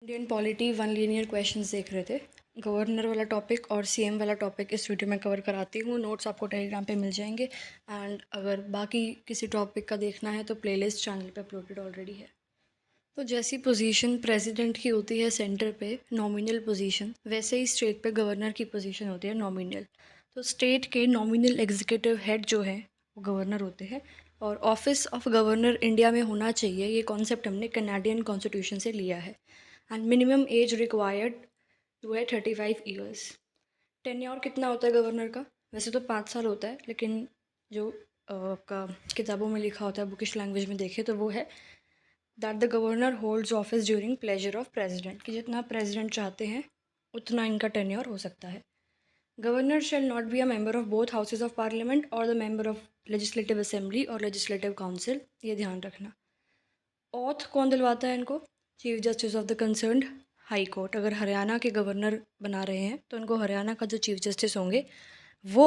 Indian polity one linear questions देख रहे थे। गवर्नर वाला टॉपिक और सीएम वाला टॉपिक इस वीडियो में कवर कराती हूँ। नोट्स आपको टेलीग्राम पे मिल जाएंगे एंड अगर बाकी किसी टॉपिक का देखना है तो प्लेलिस्ट चैनल पे अपलोडेड ऑलरेडी है। तो जैसी पोजीशन प्रेसिडेंट की होती है सेंटर पे नॉमिनल पोजीशन, वैसे ही स्टेट पे गवर्नर की पोजीशन होती है नॉमिनल। तो स्टेट के नॉमिनल एग्जीक्यूटिव हेड जो है वो गवर्नर होते हैं और ऑफिस ऑफ गवर्नर इंडिया में होना चाहिए, ये कॉन्सेप्ट हमने कनाडियन कॉन्स्टिट्यूशन से लिया है। एंड मिनिमम एज रिक्वायर्ड जो है 35 ईयर्स। टेन्योर कितना होता है गवर्नर का? वैसे तो 5 साल होता है, लेकिन जो आपका किताबों में लिखा होता है, बुकिश लैंग्वेज में देखें तो वो है that the governor holds office during pleasure of president, कि जितना प्रेसिडेंट चाहते हैं उतना इनका टेन्योर हो सकता है। Governor shall not be a member of both houses of parliament और the member of legislative assembly और लेजिस्लेटिव काउंसिल, ये ध्यान रखना। ऑथ कौन दिलवाता है इनको? Chief justice of the concerned high court. अगर हरियाणा के गवर्नर बना रहे हैं तो इनको हरियाणा का जो चीफ जस्टिस होंगे वो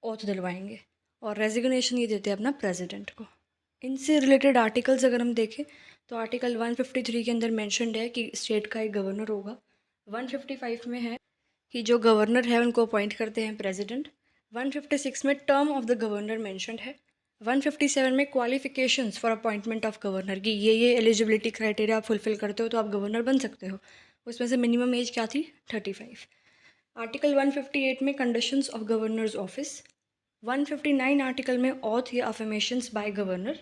ऑथ दिलवाएंगे और रेजिग्नेशन ये देते हैं अपना प्रेसिडेंट को। इनसे रिलेटेड आर्टिकल्स अगर हम देखें तो आर्टिकल 153 के अंदर मेंशन्ड है कि स्टेट का एक गवर्नर होगा। 155 में है कि जो गवर्नर है उनको अपॉइंट करते हैं प्रेसिडेंट। 156 में term of the governor mentioned है। 157 में qualifications for appointment of governor की ये एलिजिबिलिटी क्राइटेरिया आप फुलफिल करते हो तो आप गवर्नर बन सकते हो। उसमें से मिनिमम एज क्या थी? 35। आर्टिकल 158 में conditions of governor's office. 159 article में ऑथ या अफर्मेशंस बाय गवर्नर।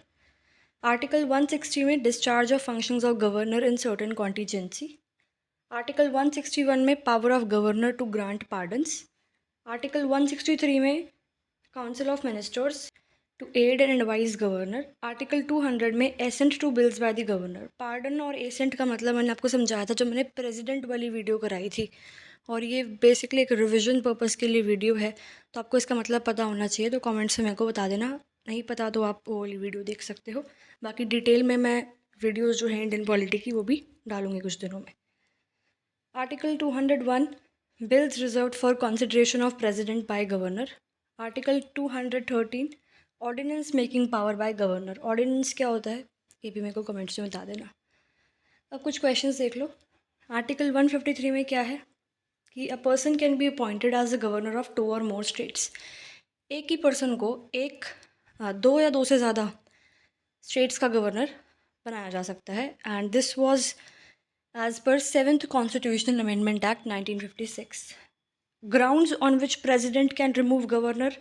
आर्टिकल 160 में discharge of functions of governor in certain contingency. Article 161 में power of governor to grant pardons. Article 163 में council of ministers to aid and advise governor. Article 200 में assent to bills by the governor. Pardon और assent का मतलब मैंने आपको समझाया था जब मैंने प्रेसिडेंट वाली वीडियो कराई थी, और ये बेसिकली एक रिवीजन पर्पस के लिए वीडियो है, तो आपको इसका मतलब पता होना चाहिए। तो कमेंट्स में मेरे को बता देना, नहीं पता तो आप वो वाली वीडियो देख सकते हो। बाकी डिटेल में मैं वीडियोज़ जो हैं इंडियन पॉलिटी की वो भी डालूंगी कुछ दिनों में। Article 201 bills reserved for consideration of president by governor. Article 213 ordinance making power by governor. Ordinance क्या होता है ये भी मेरे को कमेंट्स में बता देना। अब कुछ क्वेश्चंस देख लो। आर्टिकल 153 में क्या है कि a person can be appointed as the governor of 2 और मोर स्टेट्स। एक ही पर्सन को दो या दो से ज़्यादा स्टेट्स का गवर्नर बनाया जा सकता है and this was as per 7th constitutional amendment act 1956। Grounds on which president can remove governor,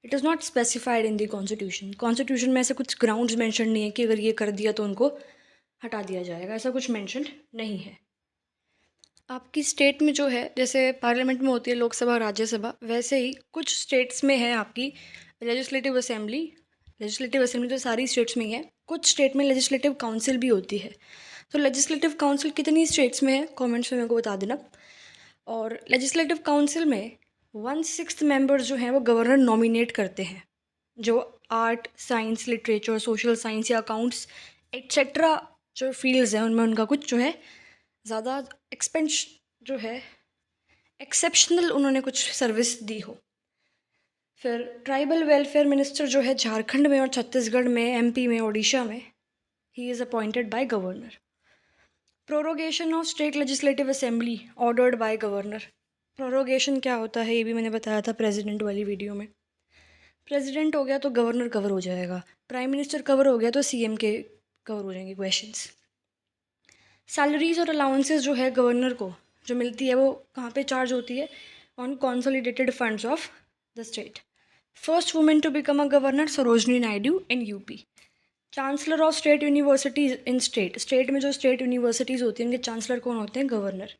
it is not specified in the constitution. Constitution में ऐसे कुछ ग्राउंड्स मेंशन नहीं है कि अगर ये कर दिया तो उनको हटा दिया जाएगा, ऐसा कुछ मेंशन नहीं है। आपकी स्टेट में जो है, जैसे पार्लियामेंट में होती है लोकसभा राज्यसभा, वैसे ही कुछ स्टेट्स में है आपकी लेजिस्लेटिव असेंबली। लेजिस्लेटिव असेंबली तो सारी स्टेट्स में ही है, कुछ स्टेट में लेजिस्लेटिव काउंसिल भी होती है। तो लेजिस्लेटिव काउंसिल कितनी स्टेट्स में है कमेंट्स में मेरे को बता देना। और लेजिस्लेटिव काउंसिल में 1/6 मेंबर्स जो हैं वो गवर्नर नॉमिनेट करते हैं। जो art, science, literature, social science या अकाउंट्स एट्सेट्रा जो फील्ड्स हैं उनमें उनका कुछ जो है ज़्यादा एक्सपेंश जो है एक्सेप्शनल उन्होंने कुछ सर्विस दी हो। फिर ट्राइबल वेलफेयर मिनिस्टर जो है झारखंड में और छत्तीसगढ़ में, एमपी में, ओडिशा में, he is appointed by governor. Prorogation of state legislative assembly ordered bye governor. Prorogation क्या होता है ये भी मैंने बताया था प्रेसिडेंट वाली वीडियो में। प्रेसिडेंट हो गया तो गवर्नर कवर हो जाएगा, प्राइम मिनिस्टर कवर हो गया तो सीएम के कवर हो जाएंगे क्वेश्चंस। सैलरीज और अलाउंसेस जो है गवर्नर को जो मिलती है वो कहाँ पे चार्ज होती है? On consolidated funds of the state. First women to become a governor Sarojini Naidu in UP. Chancellor of state universities in state. State में जो स्टेट यूनिवर्सिटीज़ होती हैं उनके चांसलर कौन होते हैं? गवर्नर।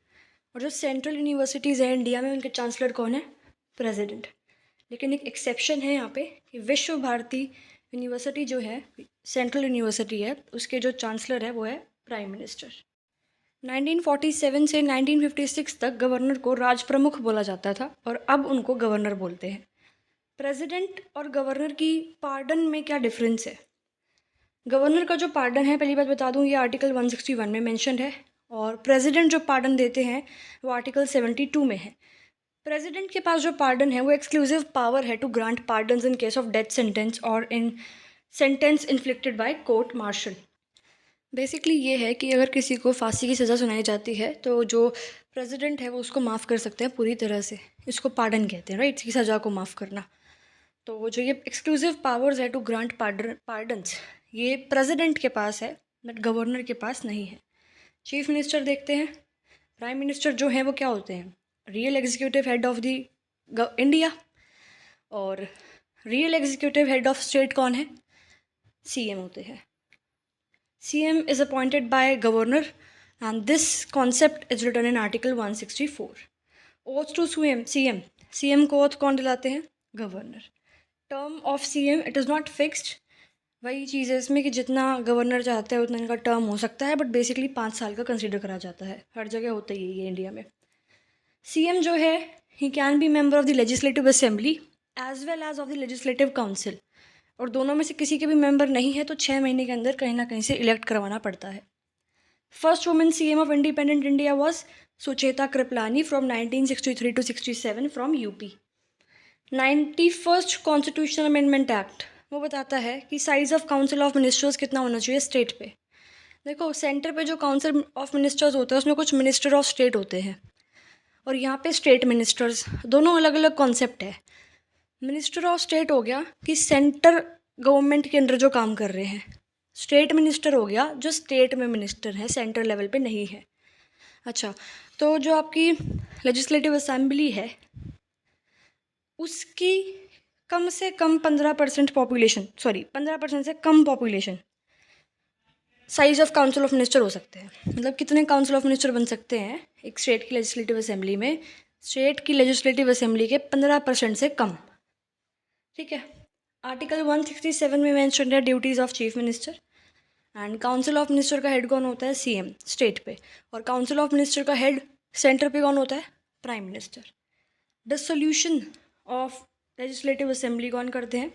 और जो सेंट्रल यूनिवर्सिटीज़ हैं इंडिया में उनके चांसलर कौन है? प्रेसिडेंट। लेकिन एक एक्सेप्शन है यहाँ पे कि विश्व भारती यूनिवर्सिटी जो है सेंट्रल यूनिवर्सिटी है, उसके जो चांसलर है वो है प्राइम मिनिस्टर। 1947 से 1956 तक गवर्नर को राज प्रमुख बोला जाता था और अब उनको गवर्नर बोलते हैं। प्रेसिडेंट और गवर्नर की पार्डन में क्या डिफरेंस है? गवर्नर का जो पार्डन है, पहली बात बता दूं, ये आर्टिकल 161 में मेंशन्ड है और प्रेसिडेंट जो पार्डन देते हैं वो आर्टिकल 72 में है। प्रेसिडेंट के पास जो पार्डन है वो एक्सक्लूसिव पावर है to grant pardons in case of death sentence और in sentence inflicted by court martial. Basically ये है कि अगर किसी को फांसी की सज़ा सुनाई जाती है तो जो प्रेसिडेंट है वो उसको माफ़ कर सकते हैं पूरी तरह से। इसको पार्डन कहते हैं, राइट, की सज़ा को माफ़ करना। तो जो ये एक्सक्लूसिव पावर्स है टू ग्रांट पार्डन्स, ये प्रेसिडेंट के पास है बट गवर्नर के पास नहीं है। चीफ मिनिस्टर देखते हैं। प्राइम मिनिस्टर जो हैं वो क्या होते हैं? Real executive head of the India. और real executive head of state कौन है? सीएम होते हैं। CM is appointed by governor and this concept is written in article 164. Oath to CM को oath कौन दिलाते हैं? Governor. Term of CM it is not fixed. वही चीज़ है इसमें कि जितना गवर्नर चाहता है उतना इनका टर्म हो सकता है, बट बेसिकली 5 साल का कंसिडर करा जाता है। हर जगह होता ही है ये इंडिया में। CM जो है he can be member of the legislative assembly as well as of the legislative council, और दोनों में से किसी के भी मेंबर नहीं है तो 6 महीने के अंदर कहीं ना कहीं से इलेक्ट करवाना पड़ता है। First women CM of independent India was Sucheta Kripalani from 1963 to 67 from UP. 91st constitutional amendment act वो बताता है कि size of council of ministers कितना होना चाहिए स्टेट पे। देखो, सेंटर पे जो काउंसिल ऑफ मिनिस्टर्स होते हैं उसमें कुछ मिनिस्टर ऑफ स्टेट होते हैं और यहाँ पे स्टेट मिनिस्टर्स, दोनों अलग अलग कॉन्सेप्ट है। मिनिस्टर ऑफ स्टेट हो गया कि सेंटर गवर्नमेंट के अंडर जो काम कर रहे हैं। स्टेट मिनिस्टर हो गया जो स्टेट में मिनिस्टर है, सेंटर लेवल पे नहीं है। अच्छा, तो जो आपकी लेजिस्लेटिव असेंबली है उसकी कम से कम 15% पॉपुलेशन, 15% से कम population size of council of minister हो सकते हैं। मतलब कितने काउंसिल ऑफ मिनिस्टर बन सकते हैं एक स्टेट की लेजिस्लेटिव असेंबली में? स्टेट की लेजिस्लेटिव असेंबली के 15% से कम। ठीक है। आर्टिकल 167 में मेंशन है duties of chief minister. And council of minister का हेड कौन होता है? CM स्टेट पे। और काउंसिल ऑफ मिनिस्टर का हेड सेंटर पे कौन होता है? Prime minister. Dissolution of legislative assembly कौन करते हैं?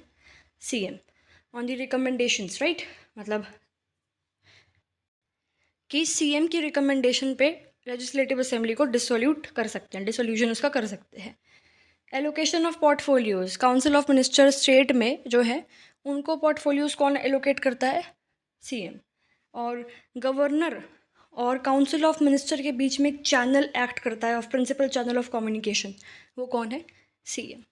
CM on the recommendations, right. मतलब कि CM की रिकमेंडेशन पे लेजिस्लेटिव असेंबली को डिसोल्यूट कर सकते हैं, डिसोल्यूशन उसका कर सकते हैं। Allocation of portfolios, council of minister state में जो है उनको पोर्टफोलियोज कौन एलोकेट करता है? CM। और गवर्नर और काउंसिल ऑफ मिनिस्टर के बीच में एक चैनल एक्ट करता है, of principal channel of communication, वो कौन है? CM।